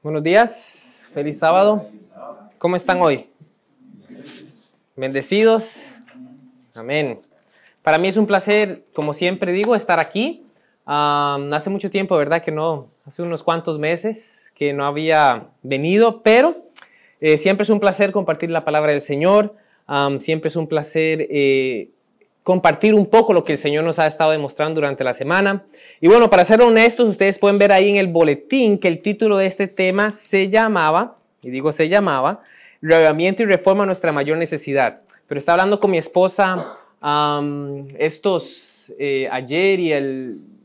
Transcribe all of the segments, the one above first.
Buenos días, feliz sábado. ¿Cómo están hoy? Bendecidos. Amén. Para mí es un placer, como siempre digo, estar aquí. Hace mucho tiempo, ¿verdad? Que no, hace unos cuantos meses que no había venido, pero siempre es un placer compartir la palabra del Señor. Siempre es un placer compartir un poco lo que el Señor nos ha estado demostrando durante la semana. Y bueno, para ser honestos, ustedes pueden ver ahí en el boletín que el título de este tema se llamaba, y digo se llamaba, Reavivamiento y Reforma a nuestra mayor necesidad. Pero estaba hablando con mi esposa ayer y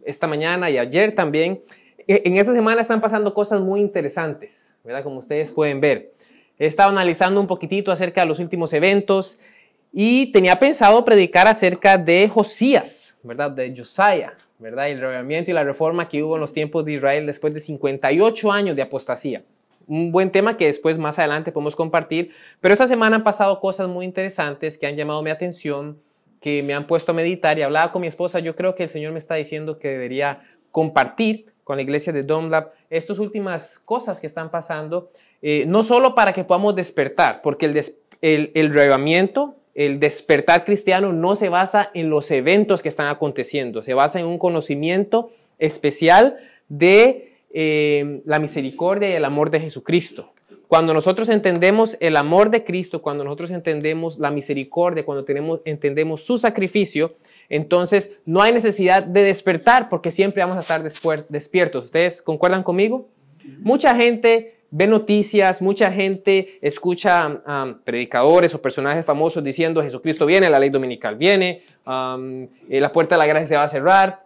esta mañana y ayer también. En esta semana están pasando cosas muy interesantes, ¿verdad? Como ustedes pueden ver. He estado analizando un poquitito acerca de los últimos eventos y tenía pensado predicar acerca de Josías, ¿verdad? De Josiah, ¿verdad? Y el reavivamiento y la reforma que hubo en los tiempos de Israel después de 58 años de apostasía. Un buen tema que después más adelante podemos compartir, pero esta semana han pasado cosas muy interesantes que han llamado mi atención, que me han puesto a meditar y hablaba con mi esposa. Yo creo que el Señor me está diciendo que debería compartir con la iglesia de Domlab estas últimas cosas que están pasando, no solo para que podamos despertar, porque el reavivamiento, el despertar cristiano no se basa en los eventos que están aconteciendo, se basa en un conocimiento especial de la misericordia y el amor de Jesucristo. Cuando nosotros entendemos el amor de Cristo, cuando nosotros entendemos la misericordia, cuando entendemos su sacrificio, entonces no hay necesidad de despertar porque siempre vamos a estar despiertos. ¿Ustedes concuerdan conmigo? Mucha gente ve noticias, mucha gente escucha predicadores o personajes famosos diciendo Jesucristo viene, la ley dominical viene, la puerta de la gracia se va a cerrar.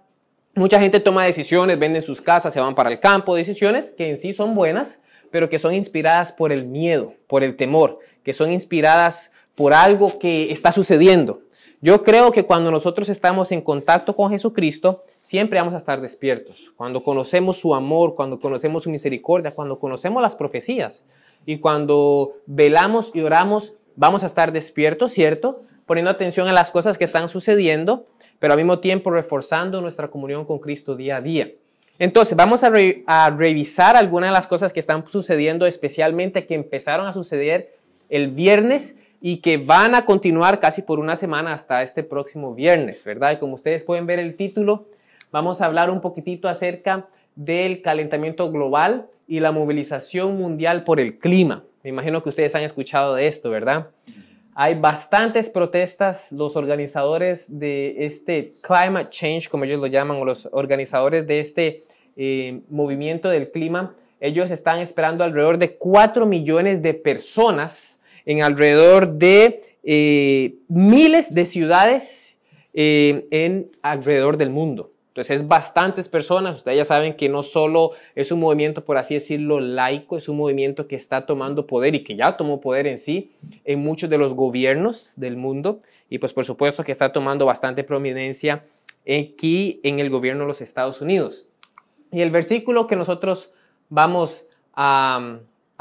Mucha gente toma decisiones, venden sus casas, se van para el campo, decisiones que en sí son buenas, pero que son inspiradas por el miedo, por el temor, que son inspiradas por algo que está sucediendo. Yo creo que cuando nosotros estamos en contacto con Jesucristo, siempre vamos a estar despiertos. Cuando conocemos su amor, cuando conocemos su misericordia, cuando conocemos las profecías y cuando velamos y oramos, vamos a estar despiertos, ¿cierto? Poniendo atención a las cosas que están sucediendo, pero al mismo tiempo reforzando nuestra comunión con Cristo día a día. Entonces, vamos a revisar algunas de las cosas que están sucediendo, especialmente que empezaron a suceder el viernes y que van a continuar casi por una semana hasta este próximo viernes, ¿verdad? Y como ustedes pueden ver el título, vamos a hablar un poquitito acerca del calentamiento global y la movilización mundial por el clima. Me imagino que ustedes han escuchado de esto, ¿verdad? Hay bastantes protestas. Los organizadores de este climate change, como ellos lo llaman, o los organizadores de este movimiento del clima, ellos están esperando alrededor de 4 millones de personas en alrededor de miles de ciudades alrededor del mundo. Entonces es bastantes personas. Ustedes ya saben que no solo es un movimiento, por así decirlo, laico, es un movimiento que está tomando poder y que ya tomó poder en sí en muchos de los gobiernos del mundo y pues por supuesto que está tomando bastante prominencia aquí en el gobierno de los Estados Unidos. Y el versículo que nosotros vamos a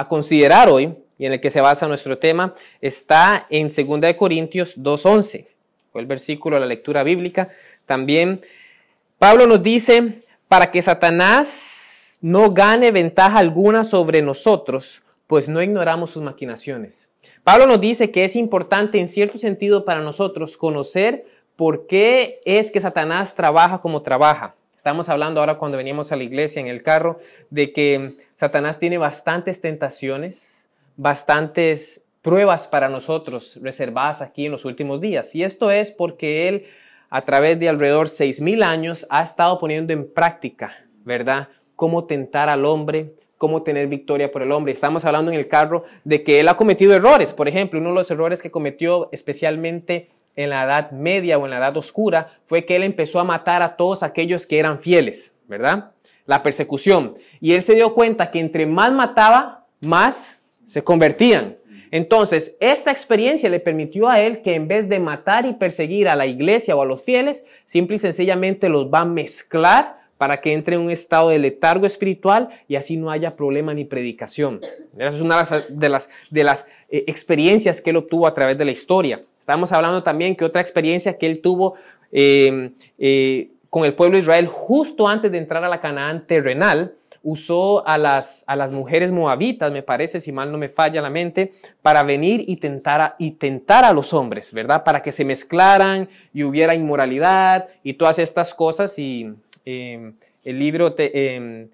considerar hoy y en el que se basa nuestro tema está en 2 Corintios 2:11. Fue el versículo de la lectura bíblica. También Pablo nos dice, para que Satanás no gane ventaja alguna sobre nosotros, pues no ignoramos sus maquinaciones. Pablo nos dice que es importante en cierto sentido para nosotros conocer por qué es que Satanás trabaja como trabaja. Estamos hablando ahora cuando veníamos a la iglesia en el carro de que Satanás tiene bastantes tentaciones, bastantes pruebas para nosotros reservadas aquí en los últimos días. Y esto es porque él, a través de alrededor 6,000 años, ha estado poniendo en práctica, ¿verdad? Cómo tentar al hombre, cómo tener victoria por el hombre. Estamos hablando en el carro de que él ha cometido errores. Por ejemplo, uno de los errores que cometió especialmente en la Edad Media o en la Edad Oscura fue que él empezó a matar a todos aquellos que eran fieles, ¿verdad? La persecución. Y él se dio cuenta que entre más mataba, más se convertían. Entonces, esta experiencia le permitió a él que en vez de matar y perseguir a la iglesia o a los fieles, simple y sencillamente los va a mezclar para que entre en un estado de letargo espiritual y así no haya problema ni predicación. Esa es una de las experiencias que él obtuvo a través de la historia. Estamos hablando también que otra experiencia que él tuvo con el pueblo de Israel justo antes de entrar a la Canaán terrenal usó a las mujeres moabitas, me parece, si mal no me falla la mente, para venir y tentar a los hombres, ¿verdad? Para que se mezclaran y hubiera inmoralidad y todas estas cosas. Y el libro de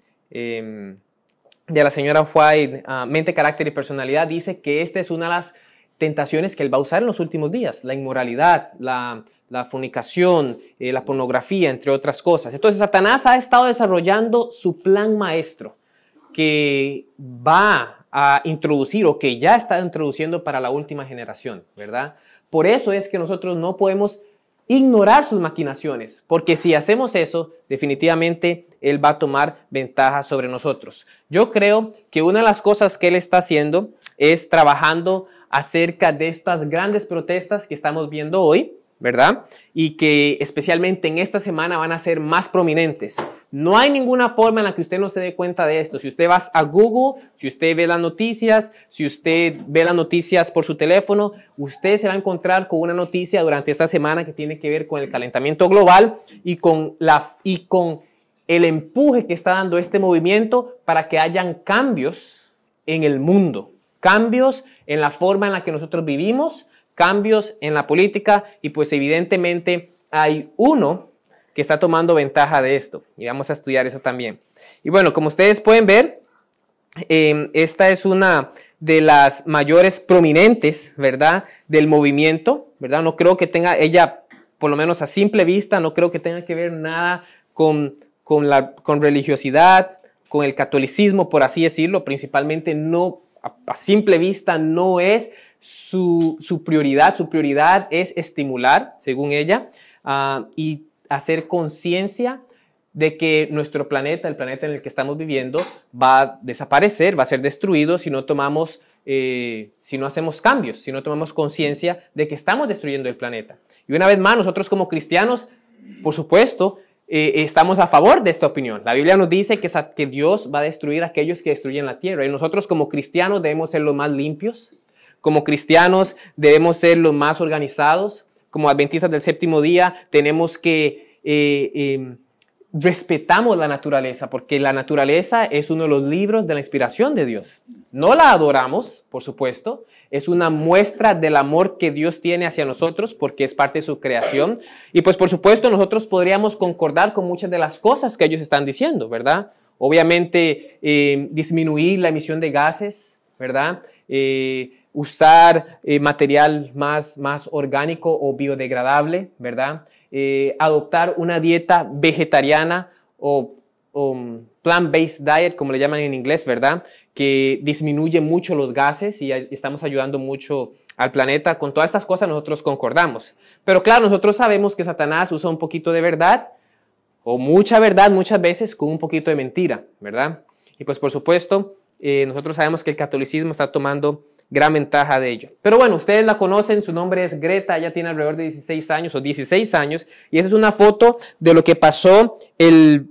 la señora White, Mente, Carácter y Personalidad, dice que esta es una de las tentaciones que él va a usar en los últimos días: la inmoralidad, la fornicación, la pornografía, entre otras cosas. Entonces Satanás ha estado desarrollando su plan maestro que va a introducir, o que ya está introduciendo para la última generación, ¿verdad? Por eso es que nosotros no podemos ignorar sus maquinaciones, porque si hacemos eso, definitivamente él va a tomar ventaja sobre nosotros. Yo creo que una de las cosas que él está haciendo es trabajando acerca de estas grandes protestas que estamos viendo hoy, ¿verdad? Y que especialmente en esta semana van a ser más prominentes. No hay ninguna forma en la que usted no se dé cuenta de esto. Si usted va a Google, si usted ve las noticias, si usted ve las noticias por su teléfono, usted se va a encontrar con una noticia durante esta semana que tiene que ver con el calentamiento global y con el empuje que está dando este movimiento para que hayan cambios en el mundo, cambios en la forma en la que nosotros vivimos, cambios en la política, y pues evidentemente hay uno que está tomando ventaja de esto y vamos a estudiar eso también. Y bueno, como ustedes pueden ver, esta es una de las mayores prominentes, ¿verdad?, del movimiento, ¿verdad? No creo que tenga ella, por lo menos a simple vista, no creo que tenga que ver nada con religiosidad, con el catolicismo, por así decirlo. Principalmente no, a simple vista no es su prioridad. Su prioridad es estimular, según ella, y hacer conciencia de que nuestro planeta, el planeta en el que estamos viviendo, va a desaparecer, va a ser destruido si no hacemos cambios, si no tomamos conciencia de que estamos destruyendo el planeta. Y una vez más, nosotros como cristianos, por supuesto, estamos a favor de esta opinión. La Biblia nos dice que Dios va a destruir a aquellos que destruyen la tierra. Y nosotros como cristianos debemos ser los más limpios. Como cristianos debemos ser los más organizados. Como adventistas del séptimo día tenemos que respetamos la naturaleza, porque la naturaleza es uno de los libros de la inspiración de Dios. No la adoramos, por supuesto. Es una muestra del amor que Dios tiene hacia nosotros, porque es parte de su creación. Y pues por supuesto nosotros podríamos concordar con muchas de las cosas que ellos están diciendo, ¿verdad? Obviamente disminuir la emisión de gases, ¿verdad? Usar material más orgánico o biodegradable, ¿verdad? Adoptar una dieta vegetariana o plant-based diet, como le llaman en inglés, ¿verdad? Que disminuye mucho los gases y estamos ayudando mucho al planeta. Con todas estas cosas nosotros concordamos. Pero claro, nosotros sabemos que Satanás usa un poquito de verdad, o mucha verdad muchas veces, con un poquito de mentira, ¿verdad? Y pues por supuesto, nosotros sabemos que el catolicismo está tomando gran ventaja de ello. Pero bueno, ustedes la conocen, su nombre es Greta, ella tiene alrededor de 16 años, y esa es una foto de lo que pasó el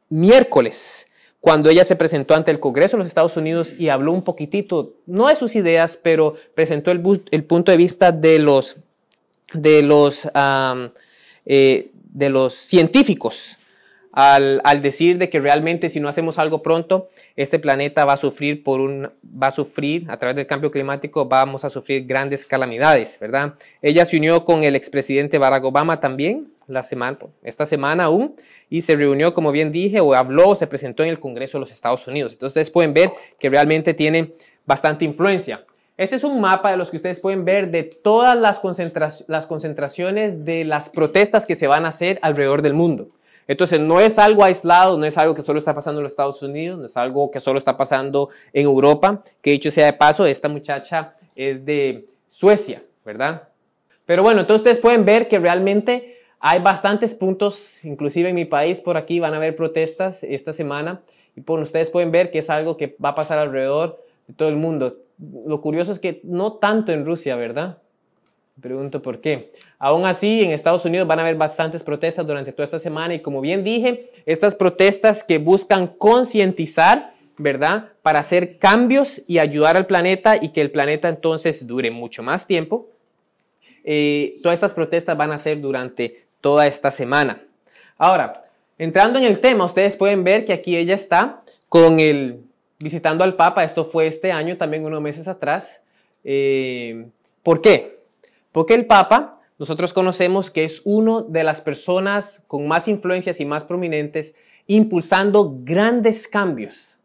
miércoles, cuando ella se presentó ante el Congreso de los Estados Unidos y habló un poquitito, no de sus ideas, pero presentó el punto de vista de los científicos, al decir de que realmente si no hacemos algo pronto, este planeta va a sufrir a través del cambio climático, vamos a sufrir grandes calamidades, ¿verdad? Ella se unió con el expresidente Barack Obama también esta semana aún, y se reunió, como bien dije, se presentó en el Congreso de los Estados Unidos. Entonces ustedes pueden ver que realmente tiene bastante influencia. Este es un mapa de los que ustedes pueden ver de todas las concentraciones de las protestas que se van a hacer alrededor del mundo. Entonces no es algo aislado, no es algo que solo está pasando en los Estados Unidos, no es algo que solo está pasando en Europa, que dicho sea de paso, esta muchacha es de Suecia, ¿verdad? Pero bueno, entonces ustedes pueden ver que realmente hay bastantes puntos, inclusive en mi país, por aquí van a haber protestas esta semana, y ustedes pueden ver que es algo que va a pasar alrededor de todo el mundo. Lo curioso es que no tanto en Rusia, ¿verdad? Me pregunto por qué. Aún así, en Estados Unidos van a haber bastantes protestas durante toda esta semana, y como bien dije, estas protestas que buscan concientizar, ¿verdad?, para hacer cambios y ayudar al planeta, y que el planeta entonces dure mucho más tiempo. Todas estas protestas van a ser durante toda esta semana. Ahora, entrando en el tema, ustedes pueden ver que aquí ella está visitando al Papa. Esto fue este año, también unos meses atrás. ¿Por qué? Porque el Papa, nosotros conocemos que es una de las personas con más influencias y más prominentes, impulsando grandes cambios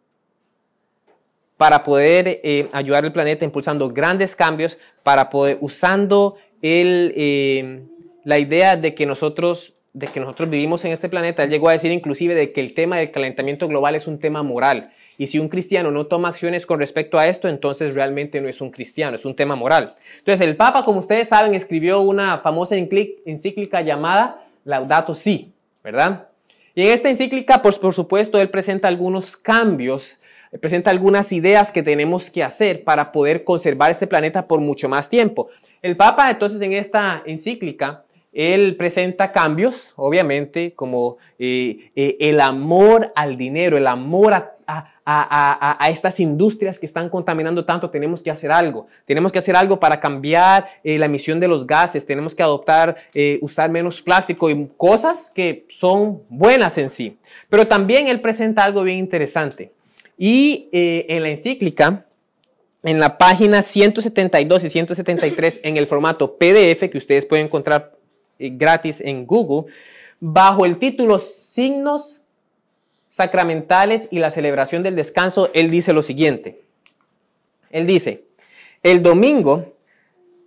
para poder ayudar al planeta, impulsando grandes cambios para poder, usando la idea de que nosotros vivimos en este planeta. Él llegó a decir inclusive de que el tema del calentamiento global es un tema moral. Y si un cristiano no toma acciones con respecto a esto, entonces realmente no es un cristiano, es un tema moral. Entonces el Papa, como ustedes saben, escribió una famosa encíclica llamada Laudato Si, ¿verdad? Y en esta encíclica, pues por supuesto, él presenta algunos cambios, presenta algunas ideas que tenemos que hacer para poder conservar este planeta por mucho más tiempo. El Papa, entonces, en esta encíclica, él presenta cambios, obviamente, como el amor al dinero, el amor a estas industrias que están contaminando tanto. Tenemos que hacer algo. Tenemos que hacer algo para cambiar la emisión de los gases. Tenemos que usar menos plástico y cosas que son buenas en sí. Pero también él presenta algo bien interesante. Y en la encíclica, en la página 172 y 173, en el formato PDF, que ustedes pueden encontrar gratis en Google, bajo el título Signos Sacramentales y la celebración del descanso, él dice lo siguiente. Él dice: el domingo,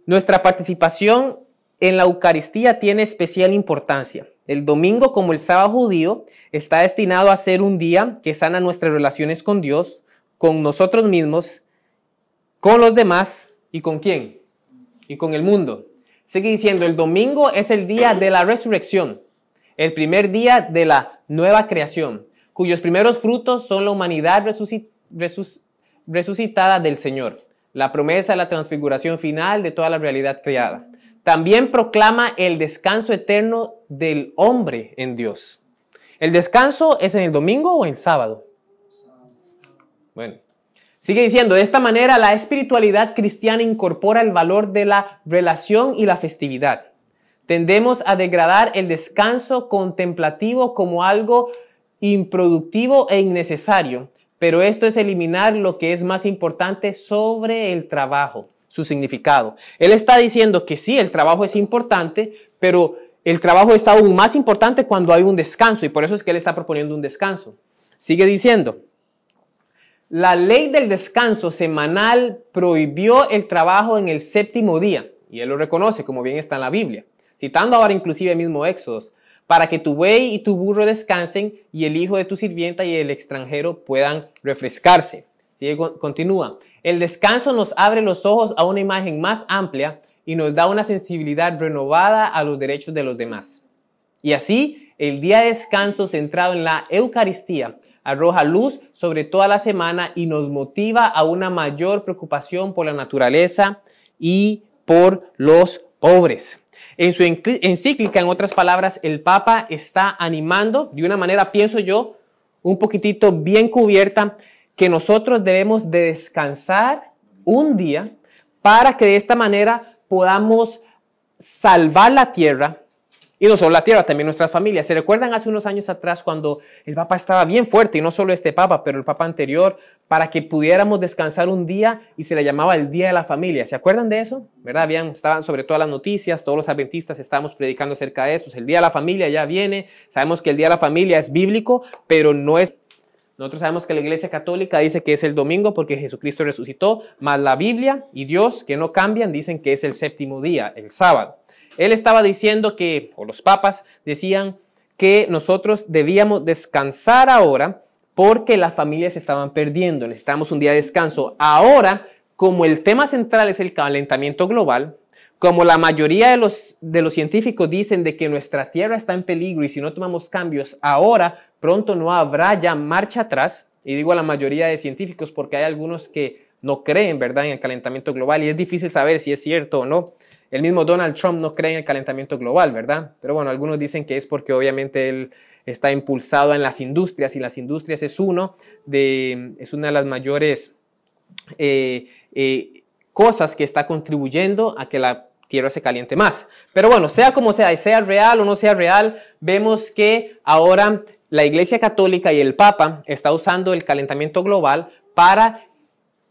nuestra participación en la Eucaristía tiene especial importancia. El domingo, como el sábado judío, está destinado a ser un día que sana nuestras relaciones con Dios, con nosotros mismos, con los demás y ¿con quién? Y con el mundo. Sigue diciendo, el domingo es el día de la resurrección, el primer día de la nueva creación, cuyos primeros frutos son la humanidad resucitada del Señor, la promesa de la transfiguración final de toda la realidad creada. También proclama el descanso eterno del hombre en Dios. ¿El descanso es en el domingo o en el sábado? Bueno. Sigue diciendo, de esta manera la espiritualidad cristiana incorpora el valor de la relación y la festividad. Tendemos a degradar el descanso contemplativo como algo improductivo e innecesario, pero esto es eliminar lo que es más importante sobre el trabajo, su significado. Él está diciendo que sí, el trabajo es importante, pero el trabajo es aún más importante cuando hay un descanso, y por eso es que él está proponiendo un descanso. Sigue diciendo, la ley del descanso semanal prohibió el trabajo en el séptimo día, y él lo reconoce, como bien está en la Biblia, citando ahora inclusive el mismo Éxodos, para que tu buey y tu burro descansen y el hijo de tu sirvienta y el extranjero puedan refrescarse. Sigue, continúa. El descanso nos abre los ojos a una imagen más amplia y nos da una sensibilidad renovada a los derechos de los demás. Y así, el día de descanso centrado en la Eucaristía arroja luz sobre toda la semana y nos motiva a una mayor preocupación por la naturaleza y por los pobres. En su encíclica, en otras palabras, el Papa está animando, de una manera, pienso yo, un poquitito bien cubierta, que nosotros debemos de descansar un día para que de esta manera podamos salvar la tierra. Y no solo la tierra, también nuestras familias. ¿Se recuerdan hace unos años atrás cuando el Papa estaba bien fuerte, y no solo este Papa, pero el Papa anterior, para que pudiéramos descansar un día y se le llamaba el Día de la Familia? ¿Se acuerdan de eso? ¿Verdad? Estaban sobre todas las noticias, todos los adventistas estábamos predicando acerca de esto. El Día de la Familia ya viene, sabemos que el Día de la Familia es bíblico, pero no es... Nosotros sabemos que la Iglesia Católica dice que es el domingo porque Jesucristo resucitó, mas la Biblia y Dios, que no cambian, dicen que es el séptimo día, el sábado. Él estaba diciendo que, o los papas decían que nosotros debíamos descansar ahora porque las familias se estaban perdiendo, necesitamos un día de descanso. Ahora, como el tema central es el calentamiento global, como la mayoría de los científicos dicen de que nuestra tierra está en peligro y si no tomamos cambios ahora, pronto no habrá ya marcha atrás, y digo a la mayoría de científicos porque hay algunos que no creen, ¿verdad?, en el calentamiento global y es difícil saber si es cierto o no. El mismo Donald Trump no cree en el calentamiento global, ¿verdad? Pero bueno, algunos dicen que es porque obviamente él está impulsado en las industrias y las industrias es una de las mayores cosas que está contribuyendo a que la tierra se caliente más. Pero bueno, sea como sea, sea real o no sea real, vemos que ahora la Iglesia Católica y el Papa está usando el calentamiento global para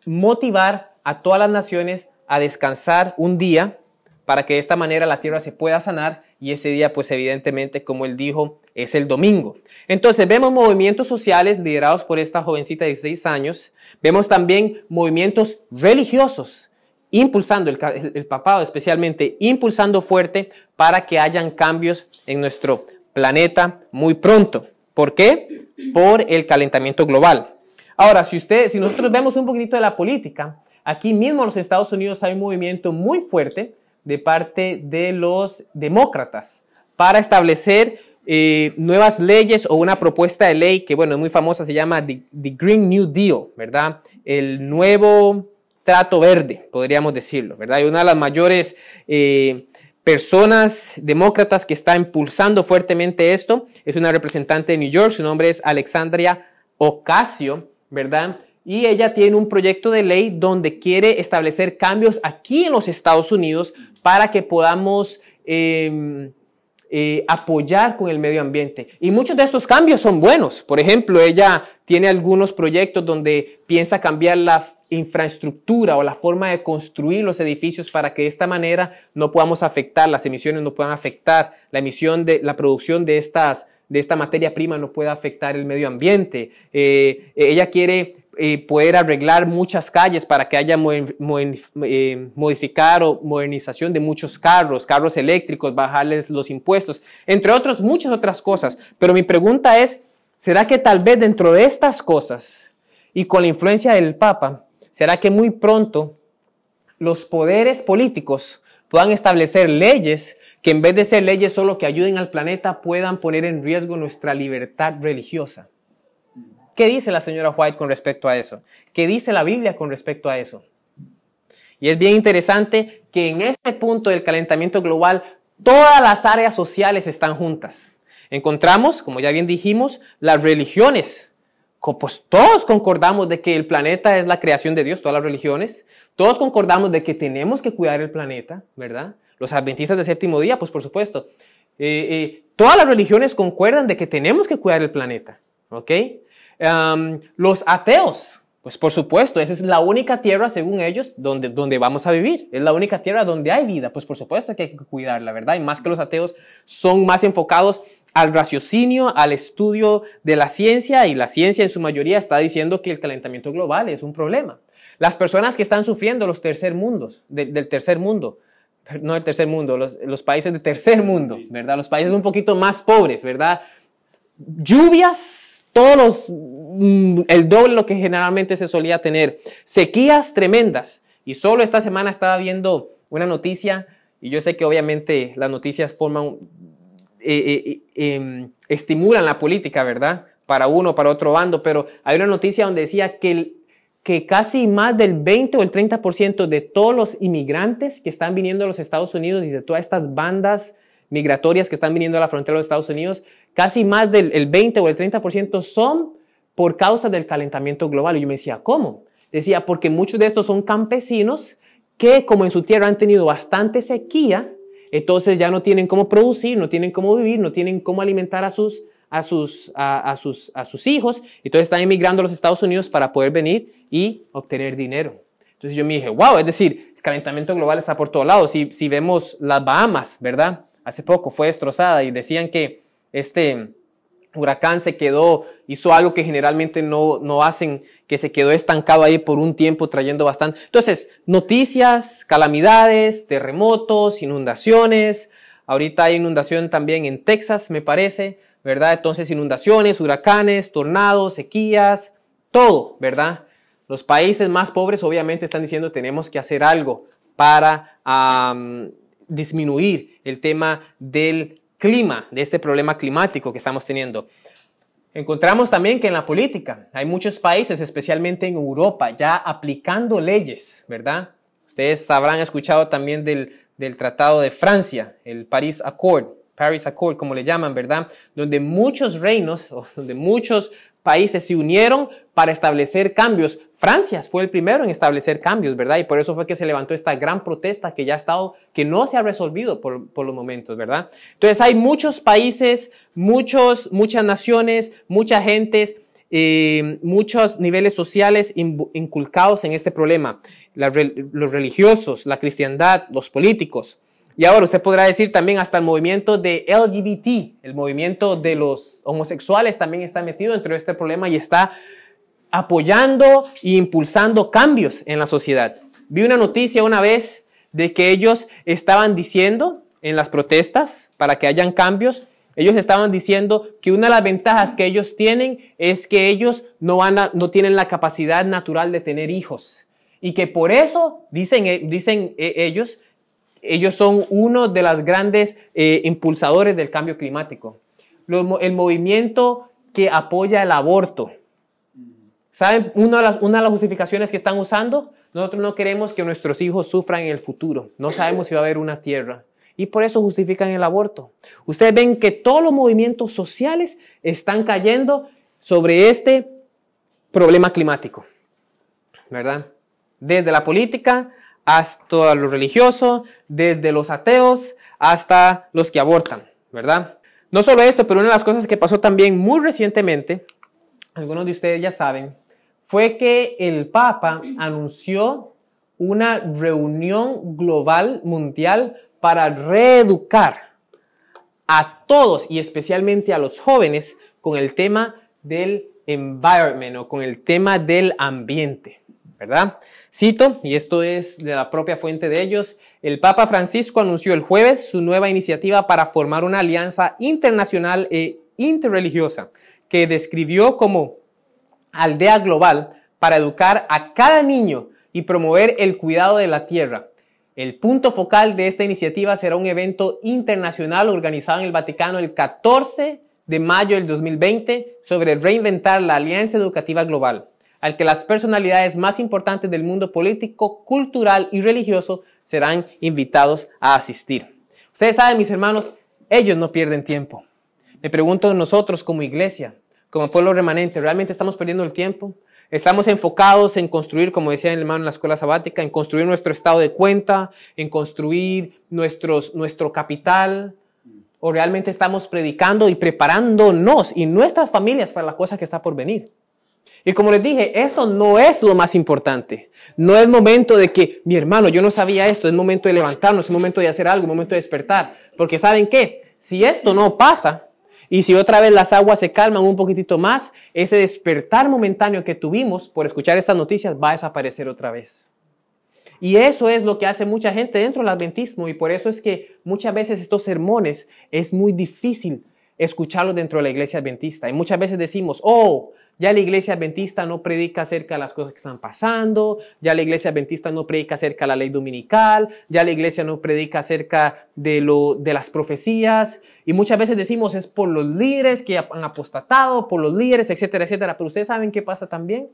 motivar a todas las naciones a descansar un día para que de esta manera la tierra se pueda sanar, y ese día, pues evidentemente, como él dijo, es el domingo. Entonces vemos movimientos sociales liderados por esta jovencita de 16 años, vemos también movimientos religiosos impulsando, el papado especialmente, impulsando fuerte para que hayan cambios en nuestro planeta muy pronto. ¿Por qué? Por el calentamiento global. Ahora, si nosotros vemos un poquitito de la política, aquí mismo en los Estados Unidos hay un movimiento muy fuerte de parte de los demócratas para establecer nuevas leyes o una propuesta de ley que, bueno, es muy famosa, se llama The Green New Deal, ¿verdad? El nuevo trato verde, podríamos decirlo, ¿verdad? Y una de las mayores personas demócratas que está impulsando fuertemente esto es una representante de New York, su nombre es Alexandria Ocasio, ¿verdad? Y ella tiene un proyecto de ley donde quiere establecer cambios aquí en los Estados Unidos para que podamos apoyar con el medio ambiente. Y muchos de estos cambios son buenos. Por ejemplo, ella tiene algunos proyectos donde piensa cambiar la infraestructura o la forma de construir los edificios para que de esta manera no podamos afectar, las emisiones no puedan afectar, la producción de esta materia prima no pueda afectar el medio ambiente. Ella quiere poder arreglar muchas calles para que haya modificar o modernización de muchos carros eléctricos, bajarles los impuestos, entre otros, muchas otras cosas. Pero mi pregunta es, ¿será que tal vez dentro de estas cosas y con la influencia del Papa, será que muy pronto los poderes políticos puedan establecer leyes que en vez de ser leyes solo que ayuden al planeta, puedan poner en riesgo nuestra libertad religiosa? ¿Qué dice la señora White con respecto a eso? ¿Qué dice la Biblia con respecto a eso? Y es bien interesante que en este punto del calentamiento global, todas las áreas sociales están juntas. Encontramos, como ya bien dijimos, las religiones. Pues todos concordamos de que el planeta es la creación de Dios, todas las religiones. Todos concordamos de que tenemos que cuidar el planeta, ¿verdad? Los adventistas del séptimo día, pues por supuesto. Todas las religiones concuerdan de que tenemos que cuidar el planeta, ¿ok? Los ateos, pues por supuesto, esa es la única tierra, según ellos, donde vamos a vivir. Es la única tierra donde hay vida. Pues por supuesto que hay que cuidarla, ¿verdad? Y más que los ateos son más enfocados al raciocinio, al estudio de la ciencia, y la ciencia en su mayoría está diciendo que el calentamiento global es un problema. Las personas que están sufriendo los tercer mundos, del tercer mundo, no del tercer mundo, los países de tercer mundo, ¿verdad? Los países un poquito más pobres, ¿verdad? Lluvias, el doble de lo que generalmente se solía tener. Sequías tremendas. Y solo esta semana estaba viendo una noticia, y yo sé que obviamente las noticias estimulan la política, ¿verdad? Para uno o para otro bando, pero hay una noticia donde decía que casi más del 20 o el 30% de todos los inmigrantes que están viniendo a los Estados Unidos y de todas estas bandas migratorias que están viniendo a la frontera de los Estados Unidos, casi más del 20 o el 30% son por causa del calentamiento global. Y yo me decía, ¿cómo? Decía, porque muchos de estos son campesinos que, como en su tierra han tenido bastante sequía, entonces ya no tienen cómo producir, no tienen cómo vivir, no tienen cómo alimentar a sus hijos, entonces están emigrando a los Estados Unidos para poder venir y obtener dinero. Entonces yo me dije, wow, es decir, el calentamiento global está por todos lados. Si vemos las Bahamas, ¿verdad? Hace poco fue destrozada y decían que este huracán hizo algo que generalmente no hacen, que se quedó estancado ahí por un tiempo trayendo bastante. Entonces, noticias, calamidades, terremotos, inundaciones. Ahorita hay inundación también en Texas, me parece, ¿verdad? Entonces, inundaciones, huracanes, tornados, sequías, todo, ¿verdad? Los países más pobres obviamente están diciendo tenemos que hacer algo para disminuir el tema del clima, de este problema climático que estamos teniendo. Encontramos también que en la política hay muchos países, especialmente en Europa, ya aplicando leyes, ¿verdad? Ustedes habrán escuchado también del Tratado de Francia, el Paris Accord, como le llaman, ¿verdad? Donde muchos reinos, o donde muchos países se unieron para establecer cambios. Francia fue el primero en establecer cambios, ¿verdad? Y por eso fue que se levantó esta gran protesta que no se ha resolvido por los momentos, ¿verdad? Entonces hay muchos países, muchas naciones, muchas gentes, muchos niveles sociales inculcados en este problema. Los religiosos, la cristiandad, los políticos. Y ahora usted podrá decir también hasta el movimiento de LGBT, el movimiento de los homosexuales también está metido dentro de este problema y está apoyando e impulsando cambios en la sociedad. Vi una noticia una vez de que ellos estaban diciendo en las protestas para que hayan cambios, ellos estaban diciendo que una de las ventajas que ellos tienen es que ellos no tienen la capacidad natural de tener hijos y que por eso, dicen ellos son uno de los grandes impulsadores del cambio climático. El movimiento que apoya el aborto. ¿Saben? Una de las justificaciones que están usando, nosotros no queremos que nuestros hijos sufran en el futuro. No sabemos si va a haber una tierra. Y por eso justifican el aborto. Ustedes ven que todos los movimientos sociales están cayendo sobre este problema climático, ¿verdad? Desde la política hasta lo religioso, desde los ateos hasta los que abortan, ¿verdad? No solo esto, pero una de las cosas que pasó también muy recientemente, algunos de ustedes ya saben, fue que el Papa anunció una reunión global mundial para reeducar a todos y especialmente a los jóvenes con el tema del environment o con el tema del ambiente, ¿verdad? Cito, y esto es de la propia fuente de ellos, el Papa Francisco anunció el jueves su nueva iniciativa para formar una alianza internacional e interreligiosa que describió como aldea global para educar a cada niño y promover el cuidado de la tierra. El punto focal de esta iniciativa será un evento internacional organizado en el Vaticano el 14 de mayo del 2020 sobre reinventar la Alianza Educativa Global, al que las personalidades más importantes del mundo político, cultural y religioso serán invitados a asistir. Ustedes saben, mis hermanos, ellos no pierden tiempo. Me pregunto nosotros como iglesia, como pueblo remanente, ¿realmente estamos perdiendo el tiempo? ¿Estamos enfocados en construir, como decía el hermano en la escuela sabática, en construir nuestro estado de cuenta, en construir nuestro capital? ¿O realmente estamos predicando y preparándonos y nuestras familias para la cosa que está por venir? Y como les dije, esto no es lo más importante. No es momento de que, mi hermano, yo no sabía esto, es momento de levantarnos, es momento de hacer algo, es momento de despertar. Porque ¿saben qué? Si esto no pasa, y si otra vez las aguas se calman un poquitito más, ese despertar momentáneo que tuvimos por escuchar estas noticias va a desaparecer otra vez. Y eso es lo que hace mucha gente dentro del adventismo y por eso es que muchas veces estos sermones es muy difícil escucharlos dentro de la iglesia adventista. Y muchas veces decimos, oh, ya la iglesia adventista no predica acerca de las cosas que están pasando, ya la iglesia adventista no predica acerca de la ley dominical, ya la iglesia no predica acerca de las profecías. Y muchas veces decimos, es por los líderes que han apostatado, por los líderes, etcétera, etcétera. Pero ustedes saben qué pasa también.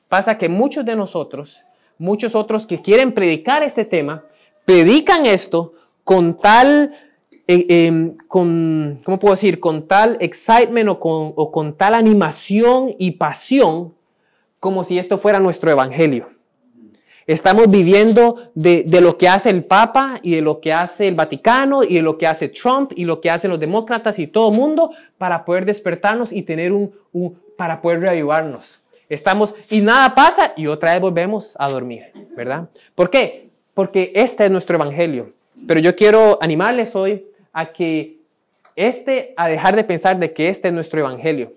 Pasa que muchos de nosotros, muchos otros que quieren predicar este tema, predican esto con tal... ¿cómo puedo decir? Con tal excitement o con tal animación y pasión como si esto fuera nuestro evangelio. Estamos viviendo de lo que hace el Papa y de lo que hace el Vaticano y de lo que hace Trump y lo que hacen los demócratas y todo el mundo para poder despertarnos y tener para poder reavivarnos. Y nada pasa y otra vez volvemos a dormir, ¿verdad? ¿Por qué? Porque este es nuestro evangelio. Pero yo quiero animarles hoy a dejar de pensar de que este es nuestro evangelio.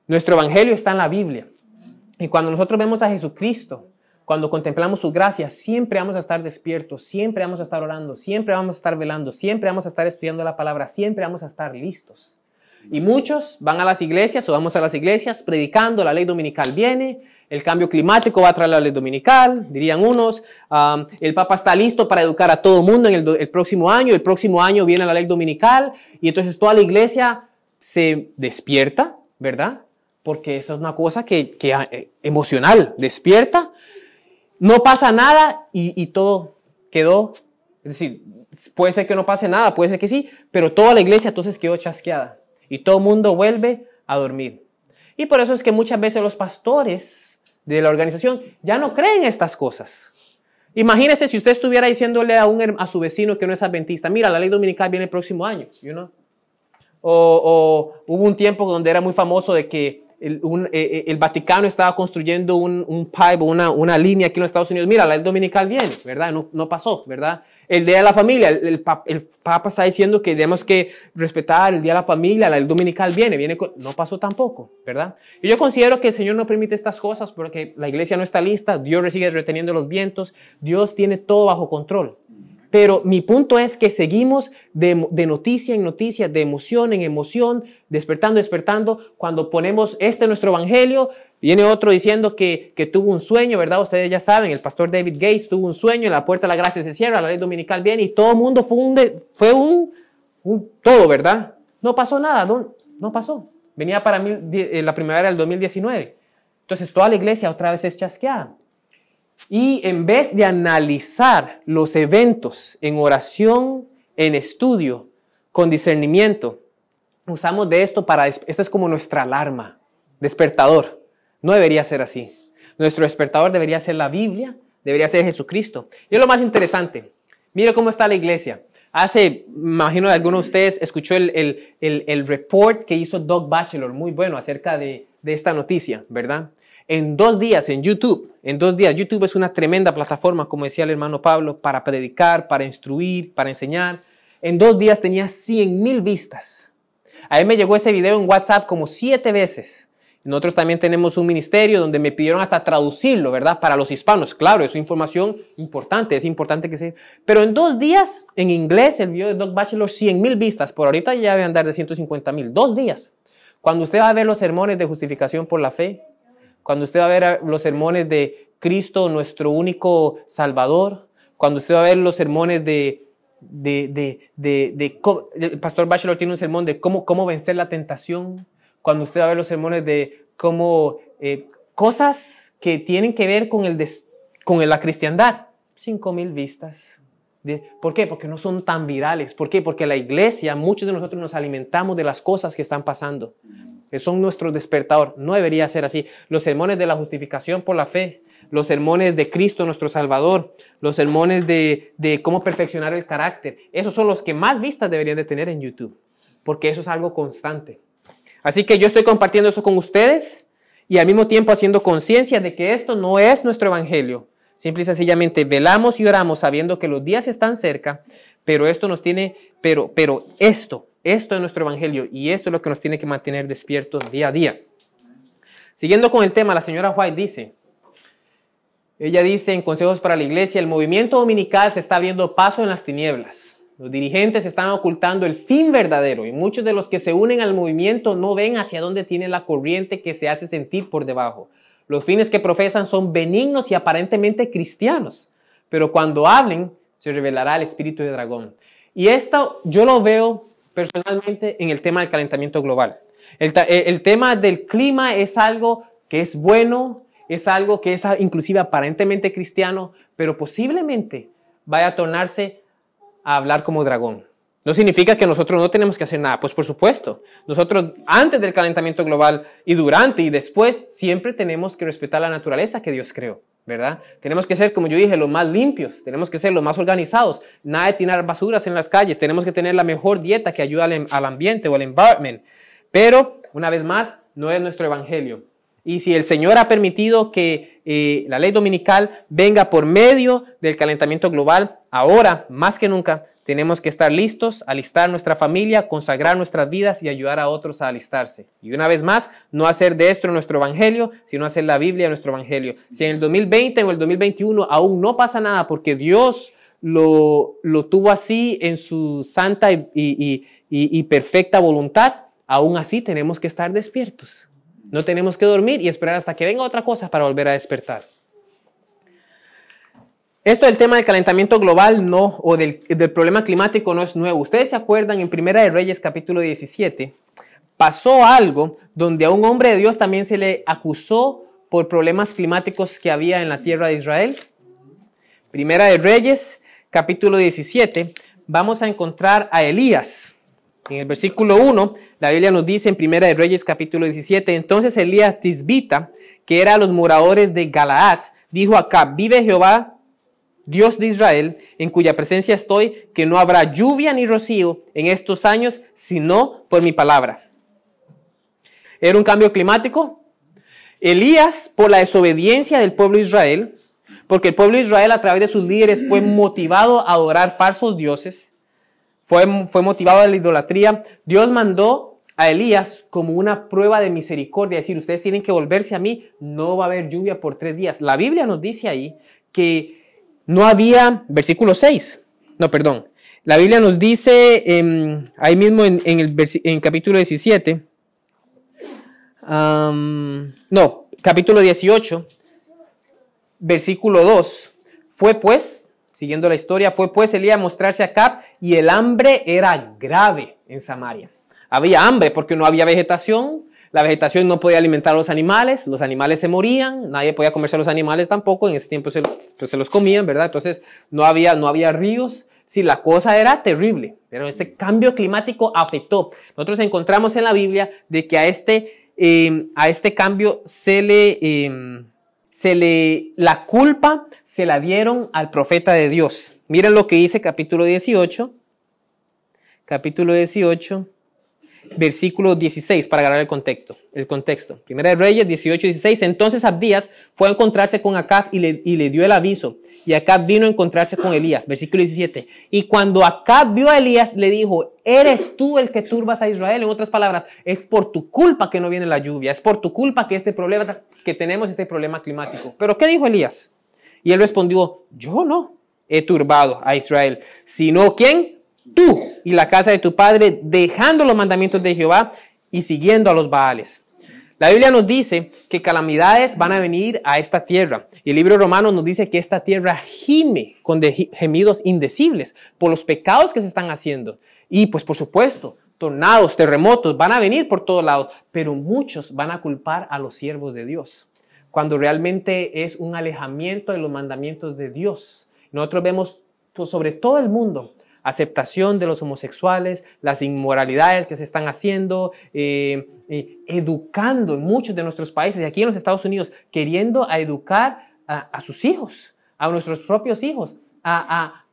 Nuestro evangelio está en la Biblia. Y cuando nosotros vemos a Jesucristo, cuando contemplamos su gracia, siempre vamos a estar despiertos, siempre vamos a estar orando, siempre vamos a estar velando, siempre vamos a estar estudiando la palabra, siempre vamos a estar listos. Y muchos van a las iglesias o vamos a las iglesias predicando, la ley dominical viene, el cambio climático va a traer la ley dominical, dirían unos, el Papa está listo para educar a todo el mundo en el próximo año viene la ley dominical y entonces toda la iglesia se despierta, ¿verdad? Porque eso es una cosa que emocional, despierta, no pasa nada y todo quedó, es decir, puede ser que no pase nada, puede ser que sí, pero toda la iglesia entonces quedó chasqueada. Y todo el mundo vuelve a dormir. Y por eso es que muchas veces los pastores de la organización ya no creen estas cosas. Imagínese si usted estuviera diciéndole a su vecino que no es adventista, mira, la ley dominical viene el próximo año, you know? O hubo un tiempo donde era muy famoso de que el Vaticano estaba construyendo un pipe, una línea aquí en los Estados Unidos. Mira, la ley dominical viene, ¿verdad? No pasó, ¿verdad? El Día de la Familia, el Papa está diciendo que tenemos que respetar el Día de la Familia, la ley dominical viene, no pasó tampoco, ¿verdad? Y yo considero que el Señor no permite estas cosas porque la iglesia no está lista, Dios sigue reteniendo los vientos, Dios tiene todo bajo control. Pero mi punto es que seguimos de noticia en noticia, de emoción en emoción, despertando. Cuando ponemos nuestro evangelio, viene otro diciendo que tuvo un sueño, ¿verdad? Ustedes ya saben, el pastor David Gates tuvo un sueño, la puerta de la gracia se cierra, la ley dominical viene y todo el mundo fue un todo, ¿verdad? No pasó nada, no pasó. Venía para mí la primavera del 2019. Entonces toda la iglesia otra vez es chasqueada. Y en vez de analizar los eventos en oración, en estudio, con discernimiento, usamos de esto esta es como nuestra alarma, despertador. No debería ser así. Nuestro despertador debería ser la Biblia, debería ser Jesucristo. Y es lo más interesante. Mire cómo está la iglesia. Me imagino que alguno de ustedes escuchó el report que hizo Doug Batchelor, muy bueno, acerca de esta noticia, ¿verdad? En 2 días en YouTube, YouTube es una tremenda plataforma, como decía el hermano Pablo, para predicar, para instruir, para enseñar. En 2 días tenía 100,000 vistas. A mí me llegó ese video en WhatsApp como 7 veces. Nosotros también tenemos un ministerio donde me pidieron hasta traducirlo, ¿verdad? Para los hispanos. Claro, es información importante, es importante que se... Pero en 2 días, en inglés, el video de Doug Batchelor, 100,000 vistas. Por ahorita ya debe andar de 150,000. 2 días. Cuando usted va a ver los sermones de justificación por la fe, cuando usted va a ver los sermones de Cristo, nuestro único Salvador, cuando usted va a ver los sermones el pastor Batchelor tiene un sermón de cómo vencer la tentación, cuando usted va a ver los sermones de cómo cosas que tienen que ver con la cristiandad, 5,000 vistas. ¿Por qué? Porque no son tan virales. ¿Por qué? Porque la iglesia, muchos de nosotros nos alimentamos de las cosas que están pasando. Que son nuestro despertador. No debería ser así. Los sermones de la justificación por la fe, los sermones de Cristo nuestro Salvador, los sermones de cómo perfeccionar el carácter, esos son los que más vistas deberían de tener en YouTube, porque eso es algo constante. Así que yo estoy compartiendo eso con ustedes y al mismo tiempo haciendo conciencia de que esto no es nuestro evangelio. Simple y sencillamente velamos y oramos sabiendo que los días están cerca, pero esto nos tiene, esto es nuestro evangelio y esto es lo que nos tiene que mantener despiertos día a día. Siguiendo con el tema, la señora White ella dice en Consejos para la Iglesia, el movimiento dominical se está abriendo paso en las tinieblas. Los dirigentes están ocultando el fin verdadero y muchos de los que se unen al movimiento no ven hacia dónde tiene la corriente que se hace sentir por debajo. Los fines que profesan son benignos y aparentemente cristianos, pero cuando hablen se revelará el espíritu de dragón. Y esto yo lo veo personalmente en el tema del calentamiento global. El tema del clima es algo que es bueno, es algo que es inclusive aparentemente cristiano, pero posiblemente vaya a tornarse a hablar como dragón. No significa que nosotros no tenemos que hacer nada, pues por supuesto. Nosotros antes del calentamiento global y durante y después siempre tenemos que respetar la naturaleza que Dios creó, ¿verdad? Tenemos que ser, como yo dije, los más limpios, tenemos que ser los más organizados, nada de tirar basuras en las calles, tenemos que tener la mejor dieta que ayude al ambiente o al environment. Pero, una vez más, no es nuestro evangelio. Y si el Señor ha permitido que la ley dominical venga por medio del calentamiento global, ahora, más que nunca, tenemos que estar listos, alistar nuestra familia, consagrar nuestras vidas y ayudar a otros a alistarse. Y una vez más, no hacer de esto nuestro evangelio, sino hacer la Biblia nuestro evangelio. Si en el 2020 o el 2021 aún no pasa nada porque Dios lo tuvo así en su santa y perfecta voluntad, aún así tenemos que estar despiertos. No tenemos que dormir y esperar hasta que venga otra cosa para volver a despertar. Esto del tema del calentamiento global o del problema climático no es nuevo. Ustedes se acuerdan en Primera de Reyes capítulo 17, pasó algo donde a un hombre de Dios también se le acusó por problemas climáticos que había en la tierra de Israel. Primera de Reyes capítulo 17, vamos a encontrar a Elías. En el versículo 1, la Biblia nos dice en Primera de Reyes capítulo 17, entonces Elías Tisbita, que era los moradores de Galaad, dijo a Acab, vive Jehová, Dios de Israel, en cuya presencia estoy, que no habrá lluvia ni rocío en estos años, sino por mi palabra. ¿Era un cambio climático? Elías, por la desobediencia del pueblo de Israel, porque el pueblo de Israel a través de sus líderes fue motivado a adorar falsos dioses, fue motivado a la idolatría, Dios mandó a Elías como una prueba de misericordia, es decir, ustedes tienen que volverse a mí, no va a haber lluvia por 3 días. La Biblia nos dice ahí que no había, versículo 6, la Biblia nos dice ahí mismo en capítulo 17, capítulo 18, versículo 2, fue pues, siguiendo la historia, fue pues Elías a mostrarse a Acab y el hambre era grave en Samaria. Había hambre porque no había vegetación, la vegetación no podía alimentar a los animales se morían, nadie podía comerse a los animales tampoco, en ese tiempo se los comían, ¿verdad? Entonces no había ríos, sí, la cosa era terrible, pero este cambio climático afectó. Nosotros encontramos en la Biblia de que a este cambio la culpa se la dieron al profeta de Dios. Miren lo que dice capítulo 18, versículo 16, para agarrar el contexto. Primera de Reyes 18, 16. Entonces Abdías fue a encontrarse con Acab y le dio el aviso. Y Acab vino a encontrarse con Elías. Versículo 17. Y cuando Acab vio a Elías, le dijo, ¿eres tú el que turbas a Israel? En otras palabras, es por tu culpa que no viene la lluvia. Es por tu culpa que tenemos este problema climático. ¿Pero qué dijo Elías? Y él respondió, yo no he turbado a Israel, sino ¿quién? Tú y la casa de tu padre, dejando los mandamientos de Jehová y siguiendo a los Baales. La Biblia nos dice que calamidades van a venir a esta tierra. Y el libro de Romanos nos dice que esta tierra gime con gemidos indecibles por los pecados que se están haciendo. Y pues por supuesto, tornados, terremotos van a venir por todos lados, pero muchos van a culpar a los siervos de Dios, cuando realmente es un alejamiento de los mandamientos de Dios. Nosotros vemos pues, sobre todo el mundo, aceptación de los homosexuales, las inmoralidades que se están haciendo, educando en muchos de nuestros países, y aquí en los Estados Unidos, queriendo educar a sus hijos, a nuestros propios hijos,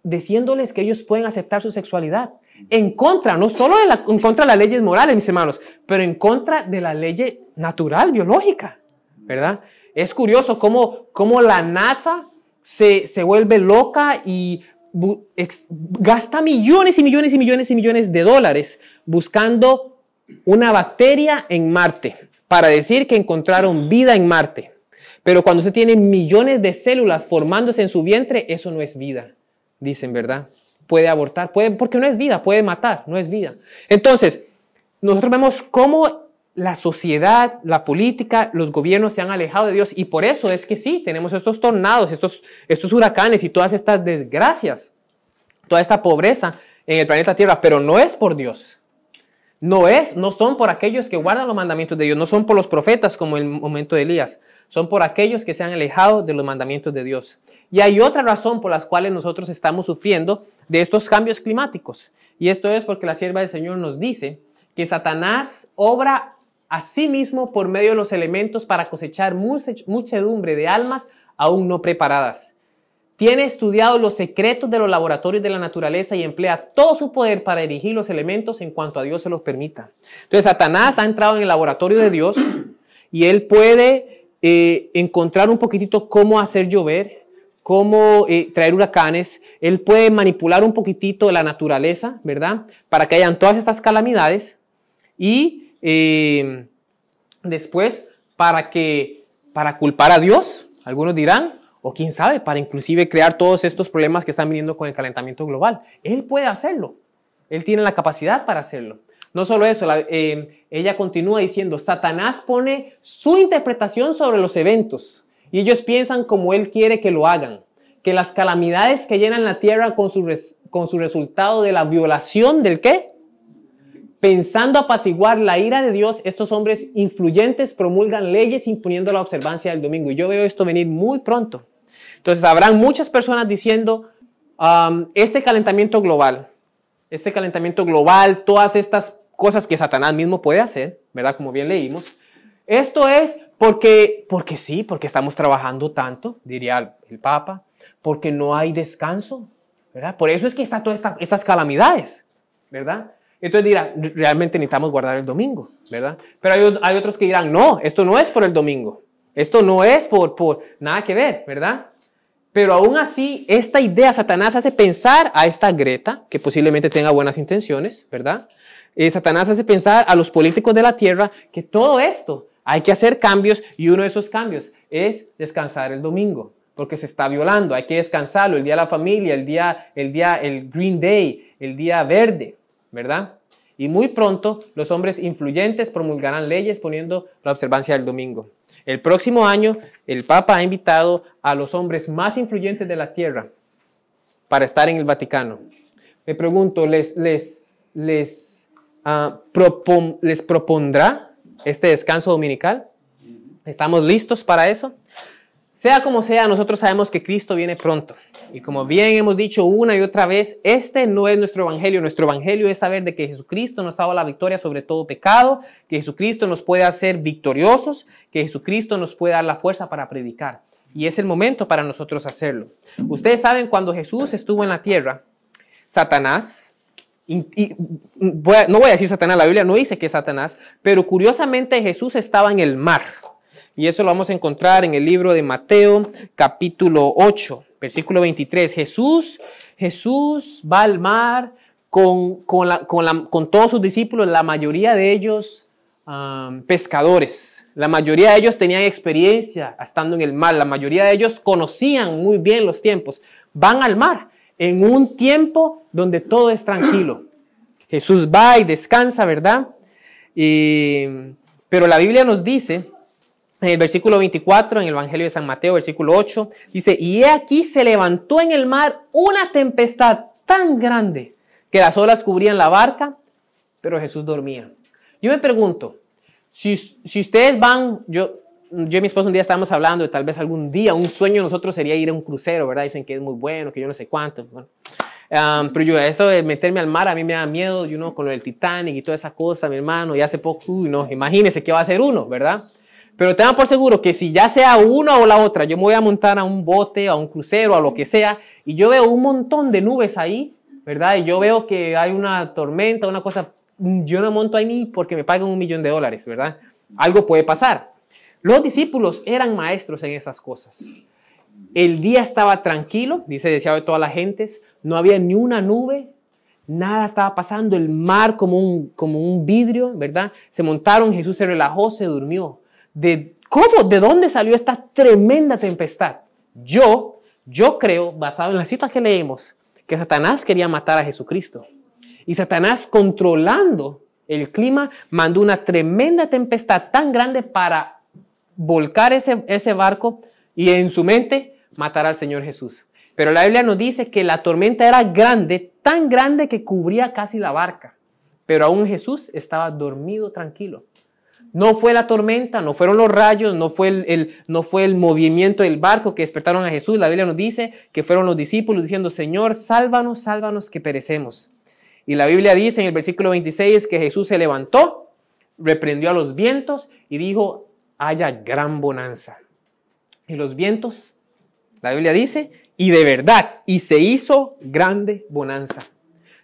diciéndoles que ellos pueden aceptar su sexualidad, en contra, no solo en contra de las leyes morales, mis hermanos, pero en contra de la ley natural, biológica, ¿verdad? Es curioso cómo la NASA se vuelve loca y gasta millones y millones y millones y millones de dólares buscando una bacteria en Marte para decir que encontraron vida en Marte. Pero cuando usted tiene millones de células formándose en su vientre, eso no es vida, dicen, ¿verdad? Puede abortar, porque no es vida, puede matar, no es vida. Entonces, nosotros vemos cómo la sociedad, la política, los gobiernos se han alejado de Dios, y por eso es que sí, tenemos estos tornados, estos huracanes y todas estas desgracias, toda esta pobreza en el planeta Tierra, pero no es por Dios. No son por aquellos que guardan los mandamientos de Dios, no son por los profetas como en el momento de Elías, son por aquellos que se han alejado de los mandamientos de Dios. Y hay otra razón por las cuales nosotros estamos sufriendo de estos cambios climáticos, y esto es porque la sierva del Señor nos dice que Satanás obra a sí mismo por medio de los elementos para cosechar muchedumbre de almas aún no preparadas. Tiene estudiado los secretos de los laboratorios de la naturaleza y emplea todo su poder para dirigir los elementos en cuanto a Dios se los permita. Entonces Satanás ha entrado en el laboratorio de Dios y él puede encontrar un poquitito cómo hacer llover, cómo traer huracanes. Él puede manipular un poquitito la naturaleza, ¿verdad? Para que hayan todas estas calamidades y después para culpar a Dios, algunos dirán, o quién sabe, para inclusive crear todos estos problemas que están viniendo con el calentamiento global. Él puede hacerlo, él tiene la capacidad para hacerlo. No solo eso, ella continúa diciendo, Satanás pone su interpretación sobre los eventos y ellos piensan como él quiere que lo hagan, que las calamidades que llenan la tierra con su resultado de la violación del ¿qué? Pensando apaciguar la ira de Dios, estos hombres influyentes promulgan leyes imponiendo la observancia del domingo. Y yo veo esto venir muy pronto. Entonces habrán muchas personas diciendo, este calentamiento global este calentamiento global, todas estas cosas que Satanás mismo puede hacer, ¿verdad? Como bien leímos. Esto es porque sí, porque estamos trabajando tanto, diría el Papa, porque no hay descanso, ¿verdad? Por eso es que están todas estas calamidades, ¿verdad? Entonces dirán, realmente necesitamos guardar el domingo, ¿verdad? Pero hay otros que dirán, no, esto no es por el domingo, esto no es por nada que ver, ¿verdad? Pero aún así, esta idea, Satanás hace pensar a esta Greta, que posiblemente tenga buenas intenciones, ¿verdad? Satanás hace pensar a los políticos de la tierra que todo esto hay que hacer cambios, y uno de esos cambios es descansar el domingo, porque se está violando, hay que descansarlo, el día de la familia, el Green Day, el día verde, ¿verdad? Y muy pronto los hombres influyentes promulgarán leyes poniendo la observancia del domingo. El próximo año el Papa ha invitado a los hombres más influyentes de la tierra para estar en el Vaticano. Me pregunto, ¿les propondrá este descanso dominical? ¿Estamos listos para eso? Sea como sea, nosotros sabemos que Cristo viene pronto. Y como bien hemos dicho una y otra vez, este no es nuestro evangelio. Nuestro evangelio es saber de que Jesucristo nos ha dado la victoria sobre todo pecado, que Jesucristo nos puede hacer victoriosos, que Jesucristo nos puede dar la fuerza para predicar. Y es el momento para nosotros hacerlo. Ustedes saben, cuando Jesús estuvo en la tierra, Satanás, no voy a decir Satanás, la Biblia no dice que es Satanás, pero curiosamente Jesús estaba en el mar. Y eso lo vamos a encontrar en el libro de Mateo, capítulo 8, versículo 23. Jesús va al mar con todos sus discípulos, la mayoría de ellos pescadores. La mayoría de ellos tenían experiencia estando en el mar. La mayoría de ellos conocían muy bien los tiempos. Van al mar en un tiempo donde todo es tranquilo. Jesús va y descansa, ¿verdad? Pero la Biblia nos dice, en el versículo 24, en el Evangelio de San Mateo, versículo 8, dice, y he aquí se levantó en el mar una tempestad tan grande que las olas cubrían la barca, pero Jesús dormía. Yo me pregunto, si ustedes van, yo y mi esposo un día estábamos hablando de tal vez algún día, un sueño de nosotros sería ir a un crucero, ¿verdad? Dicen que es muy bueno, que yo no sé cuánto. Bueno. Pero yo, eso de meterme al mar, a mí me da miedo, con lo del Titanic y toda esa cosa, mi hermano, y hace poco, no, imagínense qué va a hacer uno, ¿verdad? Pero tengan por seguro que si ya sea una o la otra, yo me voy a montar a un bote, a un crucero, a lo que sea, y yo veo un montón de nubes ahí, ¿verdad? Y yo veo que hay una tormenta, una cosa, yo no monto ahí ni porque me paguen $1.000.000, ¿verdad? Algo puede pasar. Los discípulos eran maestros en esas cosas. El día estaba tranquilo, dice deseado de todas las gentes, no había ni una nube, nada estaba pasando, el mar como un vidrio, ¿verdad? Se montaron, Jesús se relajó, se durmió. ¿Cómo? ¿De dónde salió esta tremenda tempestad? Yo creo, basado en las citas que leemos, que Satanás quería matar a Jesucristo. Y Satanás, controlando el clima, mandó una tremenda tempestad tan grande para volcar ese barco y en su mente matar al Señor Jesús. Pero la Biblia nos dice que la tormenta era grande, tan grande que cubría casi la barca. Pero aún Jesús estaba dormido tranquilo. No fue la tormenta, no fueron los rayos, no fue el movimiento del barco que despertaron a Jesús. La Biblia nos dice que fueron los discípulos diciendo, Señor, sálvanos, sálvanos que perecemos. Y la Biblia dice en el versículo 26 que Jesús se levantó, reprendió a los vientos y dijo, haya gran bonanza. Y los vientos, la Biblia dice, y de verdad, y se hizo grande bonanza.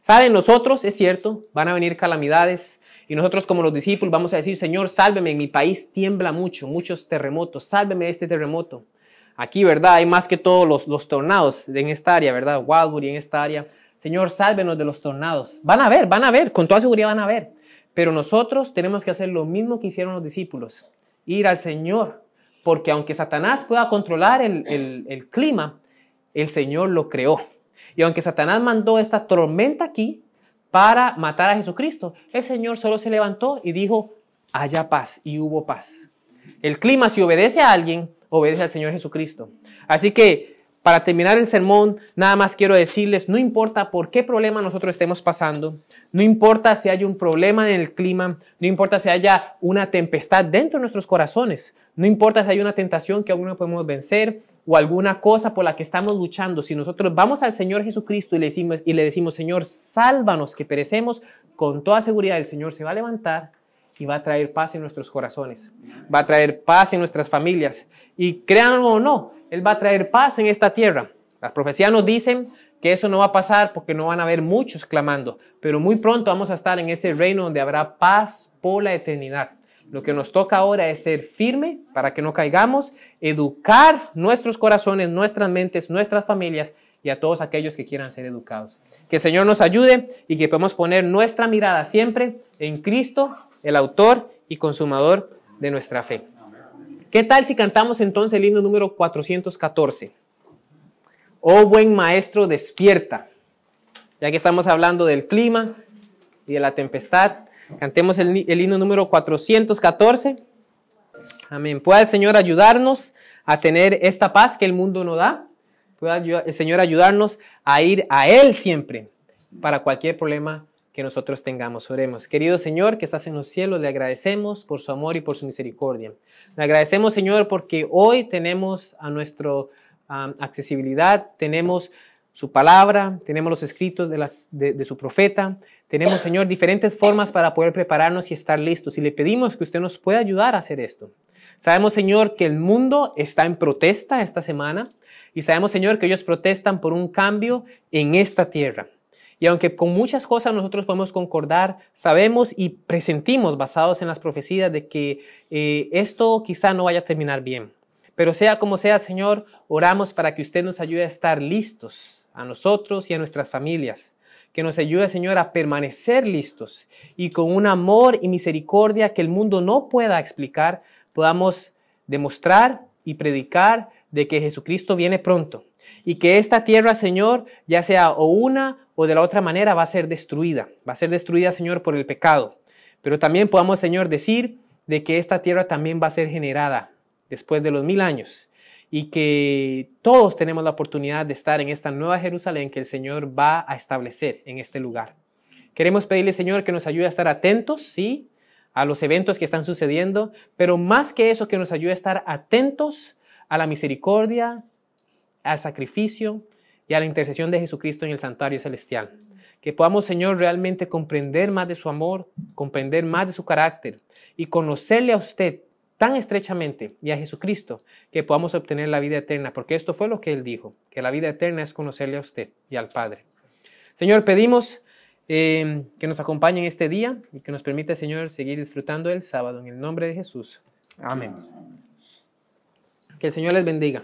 Saben, nosotros, es cierto, van a venir calamidades y nosotros como los discípulos vamos a decir, Señor, sálveme, en mi país tiembla mucho, muchos terremotos, sálveme de este terremoto. Aquí, ¿verdad? Hay más que todos los tornados en esta área, ¿verdad? Wildwood y en esta área. Señor, sálvenos de los tornados. Van a ver, con toda seguridad van a ver. Pero nosotros tenemos que hacer lo mismo que hicieron los discípulos. Ir al Señor, porque aunque Satanás pueda controlar el clima, el Señor lo creó. Y aunque Satanás mandó esta tormenta aquí para matar a Jesucristo, el Señor solo se levantó y dijo, haya paz, y hubo paz. El clima, si obedece a alguien, obedece al Señor Jesucristo. Así que, para terminar el sermón, nada más quiero decirles, no importa por qué problema nosotros estemos pasando, no importa si hay un problema en el clima, no importa si haya una tempestad dentro de nuestros corazones, no importa si hay una tentación que aún no podemos vencer, o alguna cosa por la que estamos luchando, si nosotros vamos al Señor Jesucristo y le decimos, Señor, sálvanos que perecemos, con toda seguridad el Señor se va a levantar y va a traer paz en nuestros corazones, va a traer paz en nuestras familias. Y créanlo o no, Él va a traer paz en esta tierra. Las profecías nos dicen que eso no va a pasar porque no van a haber muchos clamando, pero muy pronto vamos a estar en ese reino donde habrá paz por la eternidad. Lo que nos toca ahora es ser firme para que no caigamos, educar nuestros corazones, nuestras mentes, nuestras familias y a todos aquellos que quieran ser educados. Que el Señor nos ayude y que podamos poner nuestra mirada siempre en Cristo, el autor y consumador de nuestra fe. ¿Qué tal si cantamos entonces el himno número 414? Oh buen maestro, despierta. Ya que estamos hablando del clima y de la tempestad, cantemos el himno número 414. Amén. Pueda el Señor ayudarnos a tener esta paz que el mundo no da. Pueda el Señor ayudarnos a ir a Él siempre para cualquier problema que nosotros tengamos. Oremos. Querido Señor, que estás en los cielos, le agradecemos por su amor y por su misericordia. Le agradecemos, Señor, porque hoy tenemos a nuestra accesibilidad, tenemos su palabra, tenemos los escritos de su profeta, tenemos, Señor, diferentes formas para poder prepararnos y estar listos. Y le pedimos que usted nos pueda ayudar a hacer esto. Sabemos, Señor, que el mundo está en protesta esta semana y sabemos, Señor, que ellos protestan por un cambio en esta tierra. Y aunque con muchas cosas nosotros podemos concordar, sabemos y presentimos, basados en las profecías, de que esto quizá no vaya a terminar bien. Pero sea como sea, Señor, oramos para que usted nos ayude a estar listos, a nosotros y a nuestras familias. Que nos ayude, Señor, a permanecer listos y con un amor y misericordia que el mundo no pueda explicar, podamos demostrar y predicar de que Jesucristo viene pronto. Y que esta tierra, Señor, ya sea o una o de la otra manera, va a ser destruida. Va a ser destruida, Señor, por el pecado. Pero también podamos, Señor, decir de que esta tierra también va a ser generada después de los 1000 años. Y que todos tenemos la oportunidad de estar en esta nueva Jerusalén que el Señor va a establecer en este lugar. Queremos pedirle, Señor, que nos ayude a estar atentos, sí, a los eventos que están sucediendo, pero más que eso, que nos ayude a estar atentos a la misericordia, al sacrificio y a la intercesión de Jesucristo en el santuario celestial. Que podamos, Señor, realmente comprender más de su amor, comprender más de su carácter y conocerle a usted tan estrechamente y a Jesucristo que podamos obtener la vida eterna, porque esto fue lo que Él dijo, que la vida eterna es conocerle a usted y al Padre. Señor, pedimos que nos acompañe en este día y que nos permita, Señor, seguir disfrutando el sábado en el nombre de Jesús. Amén. Que el Señor les bendiga.